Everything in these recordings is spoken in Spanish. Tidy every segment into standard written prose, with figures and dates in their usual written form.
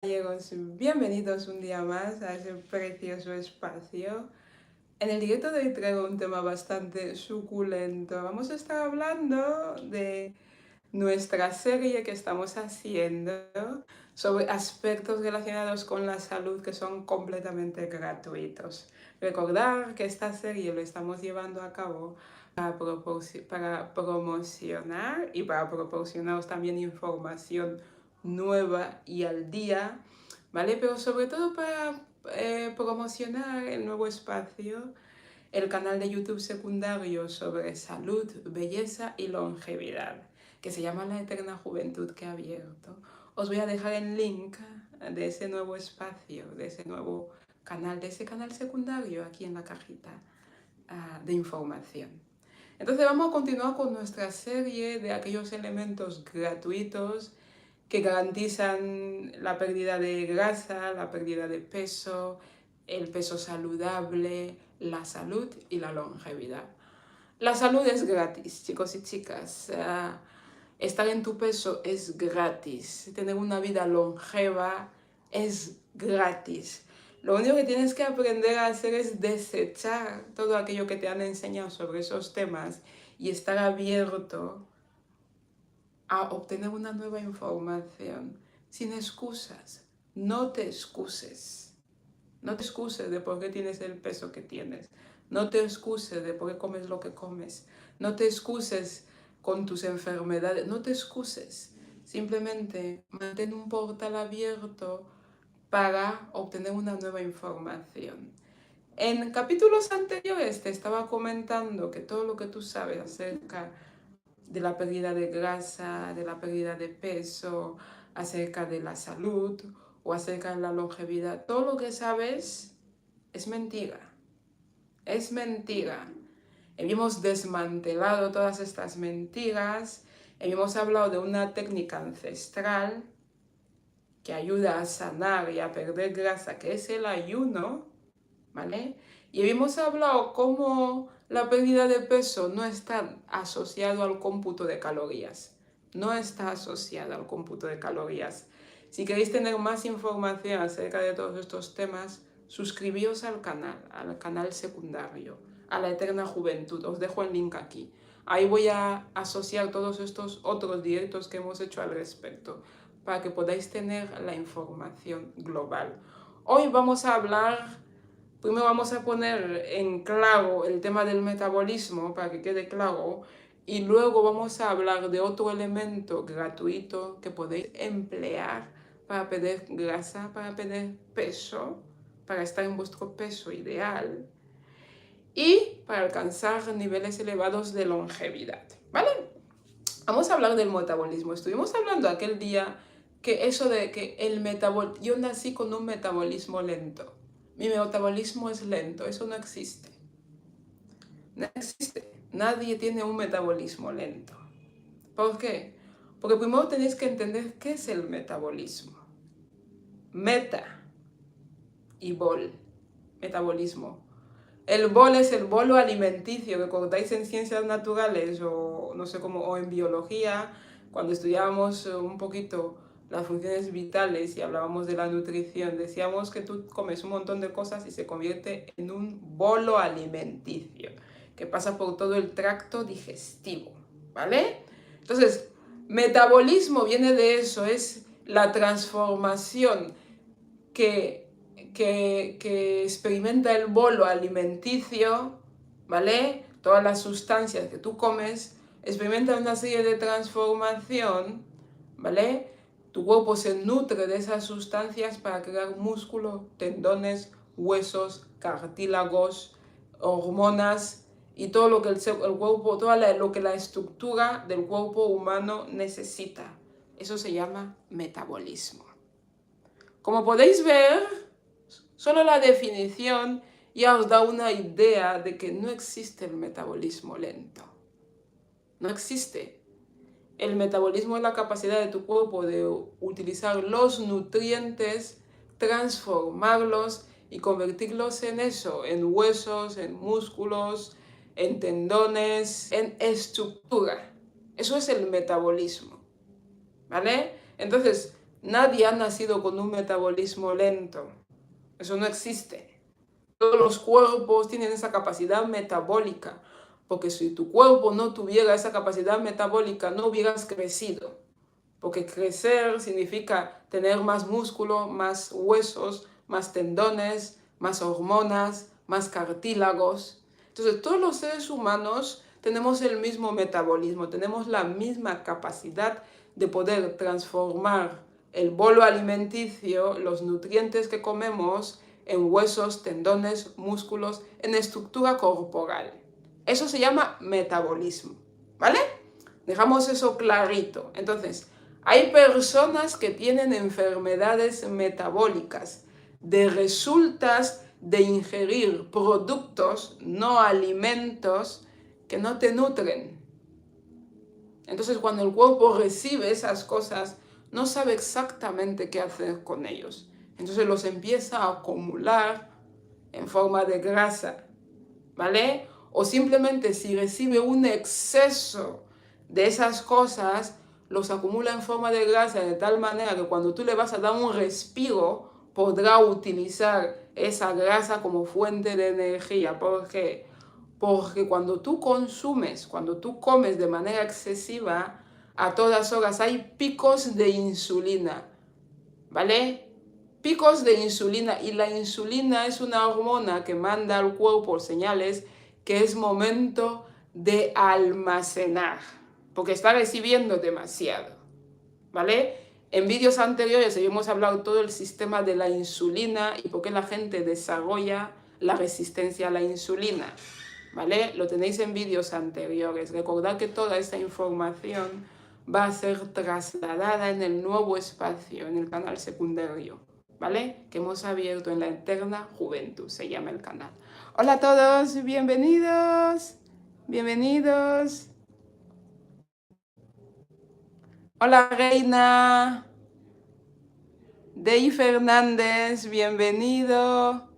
Gallegos, bienvenidos un día más a ese precioso espacio. En el directo de hoy traigo un tema bastante suculento. Vamos a estar hablando de nuestra serie que estamos haciendo sobre aspectos relacionados con la salud que son completamente gratuitos. Recordar que esta serie lo estamos llevando a cabo para promocionar y para proporcionaros también información nueva y al día, ¿vale? Pero sobre todo para promocionar el nuevo espacio, el canal de YouTube secundario sobre salud, belleza y longevidad, que se llama La Eterna Juventud que ha abierto. Os voy a dejar el link de ese nuevo espacio, de ese nuevo canal, de ese canal secundario aquí en la cajita de información. Entonces vamos a continuar con nuestra serie de aquellos elementos gratuitos que garantizan la pérdida de grasa, la pérdida de peso, el peso saludable, la salud y la longevidad. La salud es gratis, chicos y chicas. Estar en tu peso es gratis. Tener una vida longeva es gratis. Lo único que tienes que aprender a hacer es desechar todo aquello que te han enseñado sobre esos temas y estar abierto a obtener una nueva información sin excusas. No te excuses. No te excuses de por qué tienes el peso que tienes. No te excuses de por qué comes lo que comes. No te excuses con tus enfermedades. No te excuses. Simplemente mantén un portal abierto para obtener una nueva información. En capítulos anteriores te estaba comentando que todo lo que tú sabes acerca de la pérdida de grasa, de la pérdida de peso, acerca de la salud o acerca de la longevidad, todo lo que sabes es mentira. Es mentira. Hemos desmantelado todas estas mentiras, hemos hablado de una técnica ancestral que ayuda a sanar y a perder grasa, que es el ayuno, ¿vale? Y hemos hablado cómo la pérdida de peso no está asociado al cómputo de calorías. No está asociada al cómputo de calorías. Si queréis tener más información acerca de todos estos temas, suscribíos al canal secundario, a la Eterna Juventud. Os dejo el link aquí. Ahí voy a asociar todos estos otros directos que hemos hecho al respecto, para que podáis tener la información global. Hoy vamos a hablar, primero vamos a poner en claro el tema del metabolismo, para que quede claro, y luego vamos a hablar de otro elemento gratuito que podéis emplear para perder grasa, para perder peso, para estar en vuestro peso ideal y para alcanzar niveles elevados de longevidad, ¿vale? Vamos a hablar del metabolismo. Estuvimos hablando aquel día que eso de que yo nací con un metabolismo lento. Mi metabolismo es lento, eso no existe. No existe. Nadie tiene un metabolismo lento. ¿Por qué? Porque primero tenéis que entender qué es el metabolismo. Meta y bol. Metabolismo. El bol es el bolo alimenticio que contáis en ciencias naturales o no sé cómo, o en biología, cuando estudiábamos un poquito las funciones vitales y hablábamos de la nutrición, decíamos que tú comes un montón de cosas y se convierte en un bolo alimenticio que pasa por todo el tracto digestivo, ¿vale? Entonces, metabolismo viene de eso, es la transformación que experimenta el bolo alimenticio, ¿vale? Todas las sustancias que tú comes experimentan una serie de transformación, ¿vale? Tu cuerpo se nutre de esas sustancias para crear músculo, tendones, huesos, cartílagos, hormonas y todo lo que el cuerpo, lo que la estructura del cuerpo humano necesita. Eso se llama metabolismo. Como podéis ver, solo la definición ya os da una idea de que no existe el metabolismo lento. No existe. El metabolismo es la capacidad de tu cuerpo de utilizar los nutrientes, transformarlos y convertirlos en eso, en huesos, en músculos, en tendones, en estructura. Eso es el metabolismo, ¿vale? Entonces, Nadie ha nacido con un metabolismo lento. Eso no existe. Todos los cuerpos tienen esa capacidad metabólica, porque si tu cuerpo no tuviera esa capacidad metabólica, no hubieras crecido. Porque crecer significa tener más músculo, más huesos, más tendones, más hormonas, más cartílagos. Entonces, todos los seres humanos tenemos el mismo metabolismo, tenemos la misma capacidad de poder transformar el bolo alimenticio, los nutrientes que comemos, en huesos, tendones, músculos, en estructura corporal. Eso se llama metabolismo, ¿vale? Dejamos eso clarito. Entonces, hay personas que tienen enfermedades metabólicas de resultas de ingerir productos, no alimentos, que no te nutren. Entonces, cuando el cuerpo recibe esas cosas, no sabe exactamente qué hacer con ellos. Entonces los empieza a acumular en forma de grasa, ¿vale? O simplemente si recibe un exceso de esas cosas, los acumula en forma de grasa de tal manera que cuando tú le vas a dar un respiro, podrá utilizar esa grasa como fuente de energía. ¿Por qué? Porque cuando tú consumes, cuando tú comes de manera excesiva, a todas horas hay picos de insulina, ¿vale? Picos de insulina, y la insulina es una hormona que manda al cuerpo señales que es momento de almacenar, porque está recibiendo demasiado, ¿vale? En vídeos anteriores hemos hablado todo el sistema de la insulina y por qué la gente desarrolla la resistencia a la insulina, ¿vale? Lo tenéis en vídeos anteriores. Recordad que toda esta información va a ser trasladada en el nuevo espacio, en el canal secundario, ¿vale? Que hemos abierto en la Eterna Juventud, se llama el canal. Hola a todos, bienvenidos, bienvenidos. Hola Reina, Dey Fernández, bienvenido.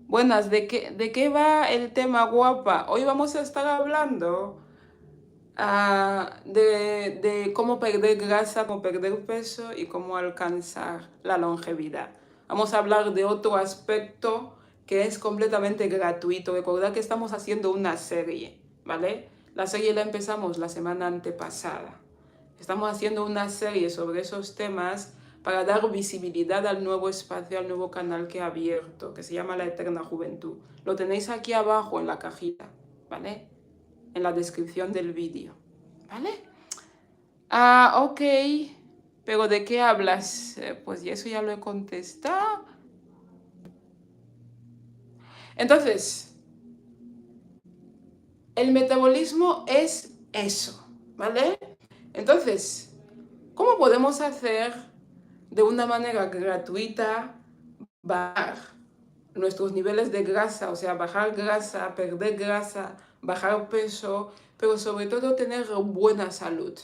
Buenas, ¿de qué va el tema, guapa? Hoy vamos a estar hablando de cómo perder grasa, cómo perder peso y cómo alcanzar la longevidad. Vamos a hablar de otro aspecto que es completamente gratuito. Recordad que estamos haciendo una serie, ¿vale? La serie la empezamos la semana antepasada. Estamos haciendo una serie sobre esos temas para dar visibilidad al nuevo espacio, al nuevo canal que he abierto, que se llama La Eterna Juventud. Lo tenéis aquí abajo en la cajita, ¿vale? En la descripción del vídeo, ¿vale? Ok, pero ¿de qué hablas? Pues eso ya lo he contestado. Entonces, el metabolismo es eso, ¿vale? Entonces, ¿cómo podemos hacer de una manera gratuita bajar nuestros niveles de grasa? O sea, bajar grasa, perder grasa, bajar peso, pero sobre todo tener buena salud.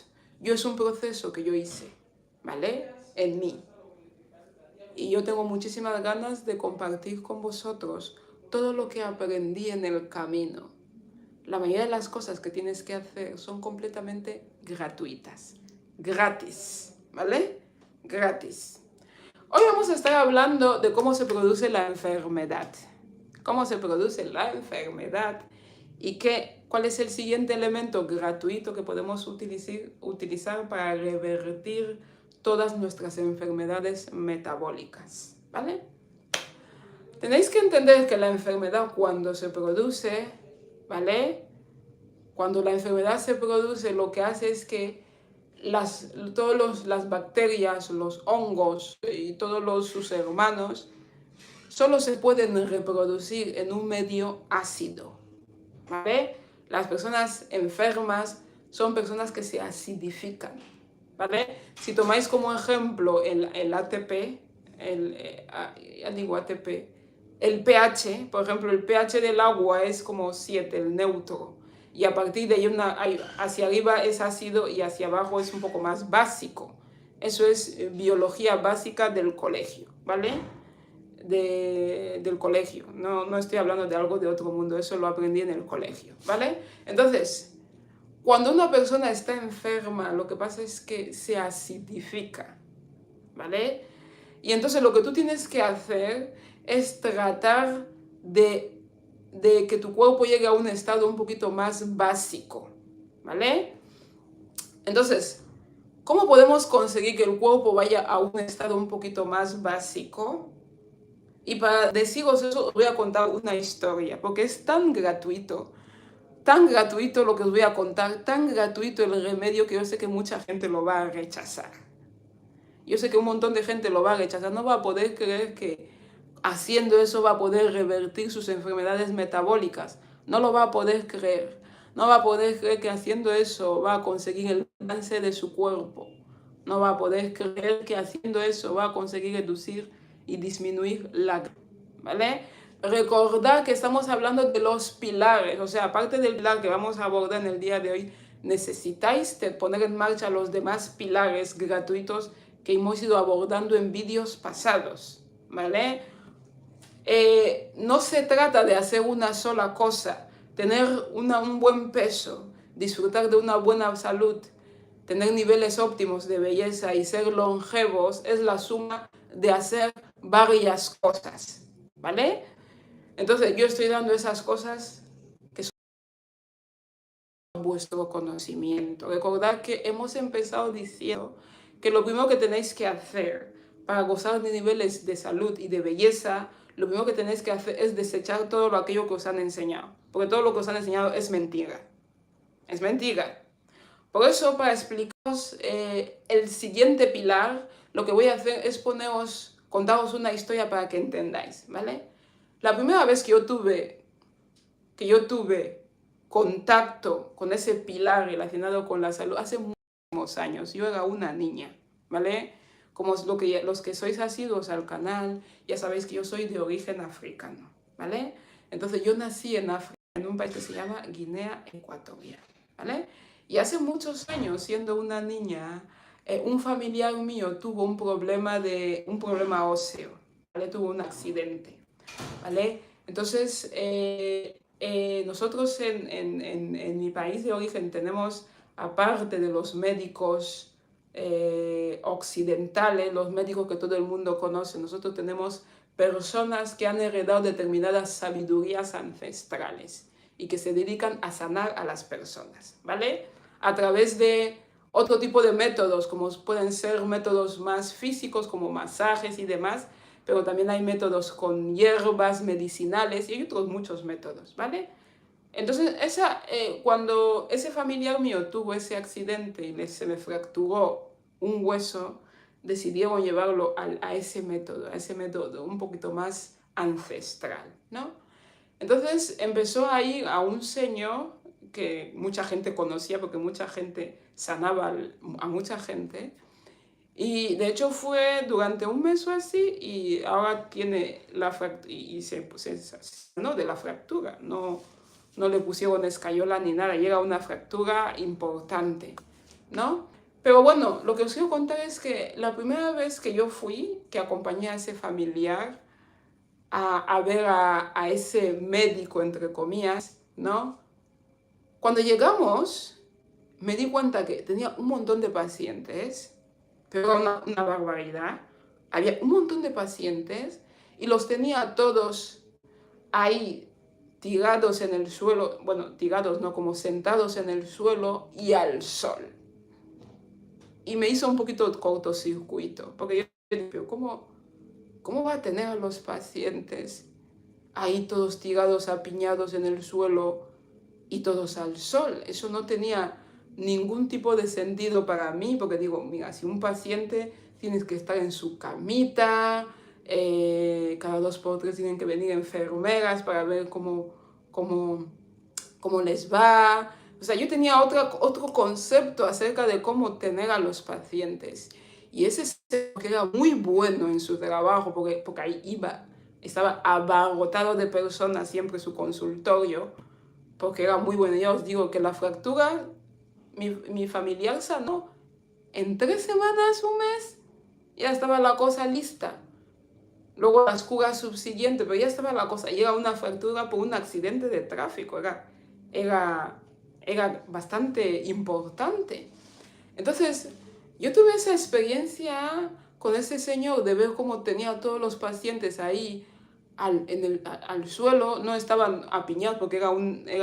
Es un proceso que yo hice, ¿vale? En mí. Y yo tengo muchísimas ganas de compartir con vosotros todo lo que aprendí en el camino. La mayoría de las cosas que tienes que hacer son completamente gratuitas, gratis, ¿vale? Gratis. Hoy vamos a estar hablando de cómo se produce la enfermedad. Cómo se produce la enfermedad y cuál es el siguiente elemento gratuito que podemos utilizar para revertir todas nuestras enfermedades metabólicas, ¿vale? Tenéis que entender que la enfermedad cuando se produce, ¿vale? Cuando la enfermedad se produce, lo que hace es que todas las bacterias, los hongos y todos sus hermanos solo se pueden reproducir en un medio ácido, ¿vale? Las personas enfermas son personas que se acidifican, ¿vale? Si tomáis como ejemplo el ATP, ATP, el pH, por ejemplo, el pH del agua es como 7, el neutro, y a partir de ahí hacia arriba es ácido y hacia abajo es un poco más básico. Eso es biología básica del colegio, ¿vale? Del colegio, no estoy hablando de algo de otro mundo, eso lo aprendí en el colegio, ¿vale? Entonces, Cuando una persona está enferma, lo que pasa es que se acidifica, ¿vale? Y entonces lo que tú tienes que hacer es tratar de que tu cuerpo llegue a un estado un poquito más básico, ¿vale? Entonces, ¿cómo podemos conseguir que el cuerpo vaya a un estado un poquito más básico? Y para deciros eso, os voy a contar una historia, porque es tan gratuito lo que os voy a contar, tan gratuito el remedio que yo sé que mucha gente lo va a rechazar. Yo sé que un montón de gente lo va a rechazar, no va a poder creer que haciendo eso va a poder revertir sus enfermedades metabólicas. No lo va a poder creer. No va a poder creer que haciendo eso va a conseguir el balance de su cuerpo. No va a poder creer que haciendo eso va a conseguir reducir y disminuir la... ¿Vale? Recordad que estamos hablando de los pilares, o sea, aparte del pilar que vamos a abordar en el día de hoy, necesitáis poner en marcha los demás pilares gratuitos que hemos ido abordando en vídeos pasados, ¿vale? No se trata de hacer una sola cosa, tener un buen peso, disfrutar de una buena salud, tener niveles óptimos de belleza y ser longevos, es la suma de hacer varias cosas, ¿vale? Entonces yo estoy dando esas cosas que son vuestro conocimiento. Recordad que hemos empezado diciendo que lo primero que tenéis que hacer para gozar de niveles de salud y de belleza, lo primero que tenéis que hacer es desechar todo aquello que os han enseñado. Porque todo lo que os han enseñado es mentira. Es mentira. Por eso, para explicaros el siguiente pilar, lo que voy a hacer es contaros una historia para que entendáis, ¿vale? La primera vez que yo tuve contacto con ese pilar relacionado con la salud hace muchísimos años. Yo era una niña, ¿vale? Como los que sois asiduos al canal, ya sabéis que yo soy de origen africano, ¿vale? Entonces yo nací en África, en un país que se llama Guinea Ecuatorial, ¿vale? Y hace muchos años, siendo una niña, un familiar mío tuvo un problema óseo, ¿vale? Tuvo un accidente, ¿vale? Entonces, nosotros en mi país de origen tenemos, aparte de los médicos occidentales, los médicos que todo el mundo conoce, nosotros tenemos personas que han heredado determinadas sabidurías ancestrales y que se dedican a sanar a las personas, ¿vale? A través de otro tipo de métodos, como pueden ser métodos más físicos, como masajes y demás, pero también hay métodos con hierbas medicinales y hay otros muchos métodos, ¿vale? Entonces, cuando ese familiar mío tuvo ese accidente y se me fracturó un hueso, decidieron llevarlo a ese método un poquito más ancestral, ¿no? Entonces empezó a ir a un señor que mucha gente conocía porque mucha gente sanaba a mucha gente. Y de hecho fue durante un mes o así y ahora tiene la fractura y se sanó de la fractura. No le pusieron escayola ni nada, llega una fractura importante, ¿no? Pero bueno, lo que os quiero contar es que la primera vez que yo fui, que acompañé a ese familiar a ver a ese médico, entre comillas, ¿no? Cuando llegamos, me di cuenta que tenía un montón de pacientes, pero una barbaridad. Había un montón de pacientes y los tenía todos ahí tirados en el suelo, bueno, tirados no, como sentados en el suelo y al sol. Y me hizo un poquito de cortocircuito, porque yo dije, ¿cómo va a tener a los pacientes ahí todos tirados, apiñados en el suelo y todos al sol? Eso no tenía ningún tipo de sentido para mí, porque digo, mira, si un paciente tienes que estar en su camita, cada 2 por 3 tienen que venir enfermeras para ver cómo les va. O sea, yo tenía otro concepto acerca de cómo tener a los pacientes. Y ese que era muy bueno en su trabajo, porque ahí estaba abarrotado de personas siempre su consultorio, porque era muy bueno. Ya os digo que la fractura, mi familiar sanó en 3 semanas, un mes, ya estaba la cosa lista. Luego las curas subsiguientes, pero ya estaba la cosa. Y era una fractura por un accidente de tráfico, era era bastante importante. Entonces, yo tuve esa experiencia con ese señor de ver cómo tenía a todos los pacientes ahí al suelo. No estaban apiñados porque era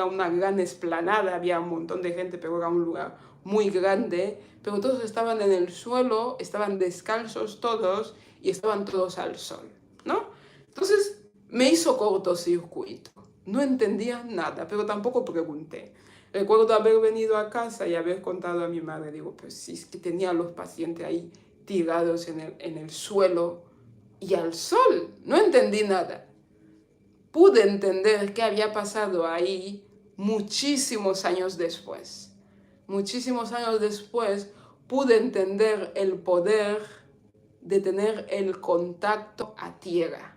una gran explanada, había un montón de gente, pero era un lugar muy grande. Pero todos estaban en el suelo, estaban descalzos todos y estaban todos al sol, ¿no? Entonces me hizo cortocircuito. No entendía nada, pero tampoco pregunté. Recuerdo haber venido a casa y haber contado a mi madre. Digo, pues sí, es que tenía a los pacientes ahí tirados en el suelo y al sol. No entendí nada. Pude entender qué había pasado ahí muchísimos años después. Muchísimos años después pude entender el poder de tener el contacto a tierra.